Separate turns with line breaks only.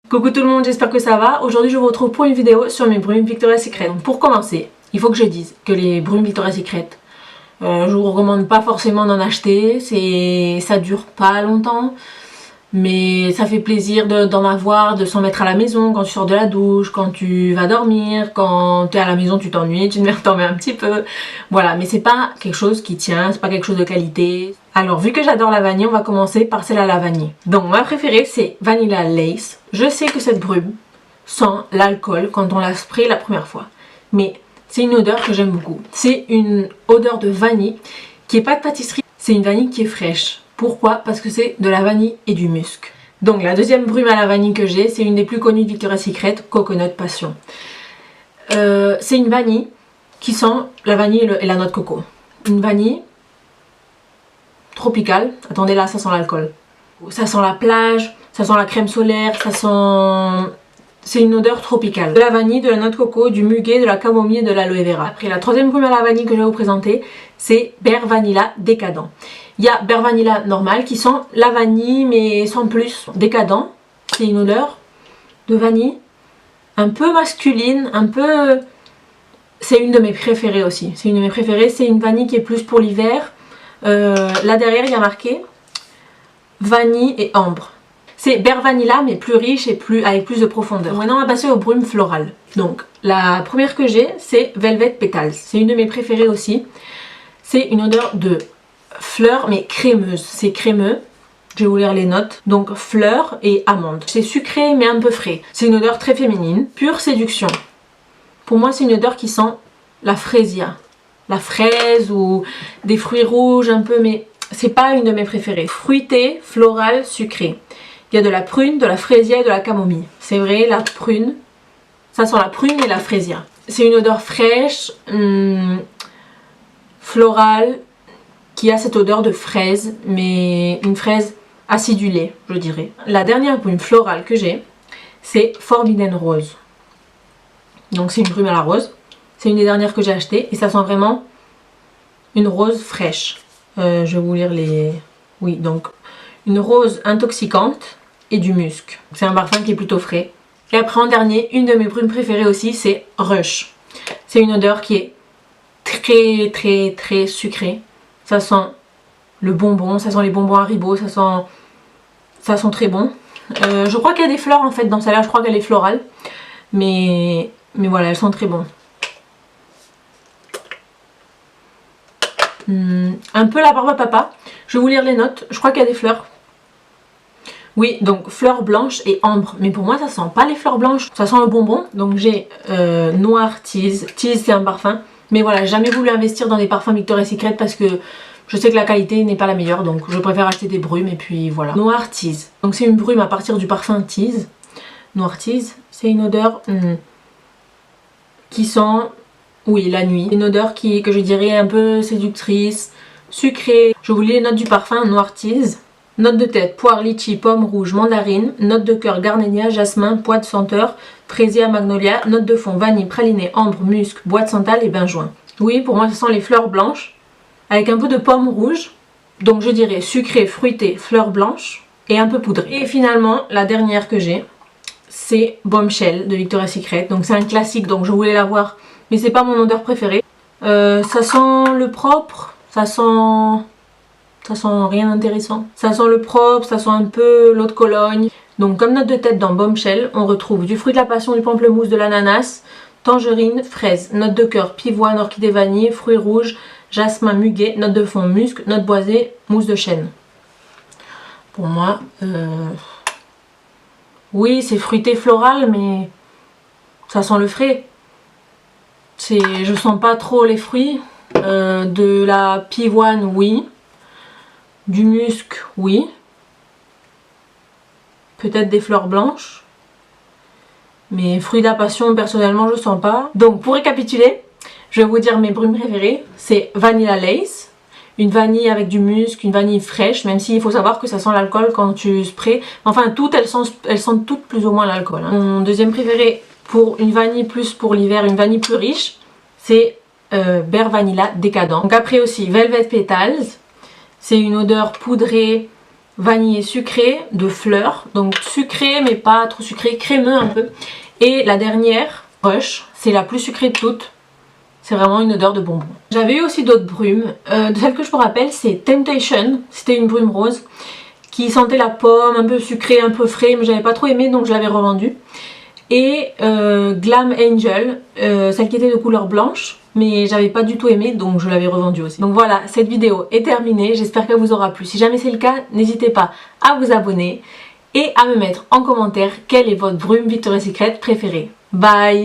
Coucou tout le monde, j'espère que ça va. Aujourd'hui je vous retrouve pour une vidéo sur mes brumes Victoria's Secret. Donc pour commencer, il faut que je dise que les brumes Victoria's Secret, je vous recommande pas forcément d'en acheter, ça dure pas longtemps. Mais ça fait plaisir d'en avoir, de s'en mettre à la maison quand tu sors de la douche, quand tu vas dormir, quand tu es à la maison tu t'ennuies, tu t'en mets un petit peu. Voilà, mais c'est pas quelque chose qui tient, c'est pas quelque chose de qualité. Alors vu que j'adore la vanille, on va commencer par celle à la vanille. Donc ma préférée c'est Vanilla Lace. Je sais que cette brume sent l'alcool quand on la spray la première fois. Mais c'est une odeur que j'aime beaucoup. C'est une odeur de vanille qui est pas de pâtisserie, c'est une vanille qui est fraîche. Pourquoi? Parce que c'est de la vanille et du musc. Donc la deuxième brume à la vanille que j'ai, c'est une des plus connues de Victoria's Secret, Coconut Passion. C'est une vanille qui sent la vanille et la noix de coco. Une vanille tropicale. Attendez là, ça sent l'alcool. Ça sent la plage, ça sent la crème solaire, ça sent... C'est une odeur tropicale. De la vanille, de la noix de coco, du muguet, de la camomille et de l'aloe vera. Après la troisième brume à la vanille que je vais vous présenter, c'est Bare Vanilla Décadent. Il y a Bare Vanilla normal qui sent la vanille mais sans plus. Décadent, c'est une odeur de vanille un peu masculine, un peu... C'est une de mes préférées aussi. C'est une de mes préférées, c'est une vanille qui est plus pour l'hiver. Là derrière il y a marqué vanille et ambre. C'est Bare Vanilla mais plus riche et avec plus de profondeur. Donc maintenant on va passer aux brumes florales. Donc la première que j'ai c'est Velvet Petals. C'est une de mes préférées aussi. C'est une odeur de fleurs mais crémeuse. C'est crémeux. Je vais vous lire les notes. Donc fleurs et amandes. C'est sucré mais un peu frais. C'est une odeur très féminine. Pure séduction. Pour moi c'est une odeur qui sent la fraisia. La fraise ou des fruits rouges un peu, mais c'est pas une de mes préférées. Fruité, floral, sucré. Il y a de la prune, de la fraisia et de la camomille. C'est vrai, la prune, ça sent la prune et la fraisia. C'est une odeur fraîche, florale, qui a cette odeur de fraise, mais une fraise acidulée, je dirais. La dernière brume florale que j'ai, c'est Forbidden Rose. Donc c'est une brume à la rose. C'est une des dernières que j'ai achetées et ça sent vraiment une rose fraîche. Je vais vous lire les... Oui, donc une rose intoxicante et du musc. C'est un parfum qui est plutôt frais. Et après en dernier, une de mes brumes préférées aussi, c'est Rush. C'est une odeur qui est très sucrée. Ça sent le bonbon, ça sent les bonbons Haribo, ça sent très bon. Je crois qu'il y a des fleurs en fait dans celle-là, je crois qu'elle est florale. Mais voilà, elles sont très bonnes. Un peu la barbe à papa. Je vais vous lire les notes. Je crois qu'il y a des fleurs. Oui, donc fleurs blanches et ambre. Mais pour moi, ça sent pas les fleurs blanches. Ça sent le bonbon. Donc j'ai Noir Tease. Tease, c'est un parfum. Mais voilà, j'ai jamais voulu investir dans des parfums Victoria's Secret parce que je sais que la qualité n'est pas la meilleure. Donc je préfère acheter des brumes et puis voilà. Noir Tease. Donc c'est une brume à partir du parfum Tease. Noir Tease. C'est une odeur qui sent... Oui, la nuit. Une odeur que je dirais un peu séductrice, sucrée. Je vous lis les notes du parfum Noir Tease. Note de tête, poire, litchi, pomme rouge, mandarine. Note de cœur, gardénia, jasmin, pois de senteur, fraisier, magnolia. Note de fond, vanille, praliné, ambre, musc, bois de santal et benjoin. Oui, pour moi, ce sont les fleurs blanches avec un peu de pomme rouge. Donc je dirais sucré, fruité, fleurs blanches et un peu poudré. Et finalement, la dernière que j'ai, c'est Bombshell de Victoria's Secret. Donc c'est un classique, donc je voulais l'avoir. Mais c'est pas mon odeur préférée. Ça sent le propre, ça sent rien d'intéressant. Ça sent le propre, ça sent un peu l'eau de Cologne. Donc comme note de tête dans Bombshell, on retrouve du fruit de la passion, du pamplemousse, de l'ananas, tangerine, fraise. Note de cœur, pivoine, orchidée vanille, fruits rouges, jasmin, muguet. Note de fond, musc, note boisée, mousse de chêne. Pour moi, oui c'est fruité floral mais ça sent le frais. Je sens pas trop les fruits. De la pivoine, oui. Du musc, oui. Peut-être des fleurs blanches. Mais fruits de la passion, personnellement, je sens pas. Donc, pour récapituler, je vais vous dire mes brumes préférées. C'est Vanilla Lace. Une vanille avec du musc, une vanille fraîche. Même s'il faut savoir que ça sent l'alcool quand tu sprays. Enfin, toutes, elles sentent toutes plus ou moins l'alcool. Hein. Mon deuxième préféré... Pour une vanille plus pour l'hiver, une vanille plus riche, c'est Bare Vanilla Décadent. Donc après aussi Velvet Petals, c'est une odeur poudrée vanillé sucré de fleurs, donc sucré mais pas trop sucré, crémeux un peu. Et la dernière, Rush, c'est la plus sucrée de toutes. C'est vraiment une odeur de bonbon. J'avais eu aussi d'autres brumes. De celle que je me rappelle, c'est Temptation. C'était une brume rose qui sentait la pomme, un peu sucré, un peu frais, mais j'avais pas trop aimé donc je l'avais revendue. Et Glam Angel, celle qui était de couleur blanche, mais j'avais pas du tout aimé donc je l'avais revendue aussi. Donc voilà, cette vidéo est terminée, j'espère qu'elle vous aura plu. Si jamais c'est le cas, n'hésitez pas à vous abonner et à me mettre en commentaire quelle est votre brume Victoria's Secret préférée. Bye!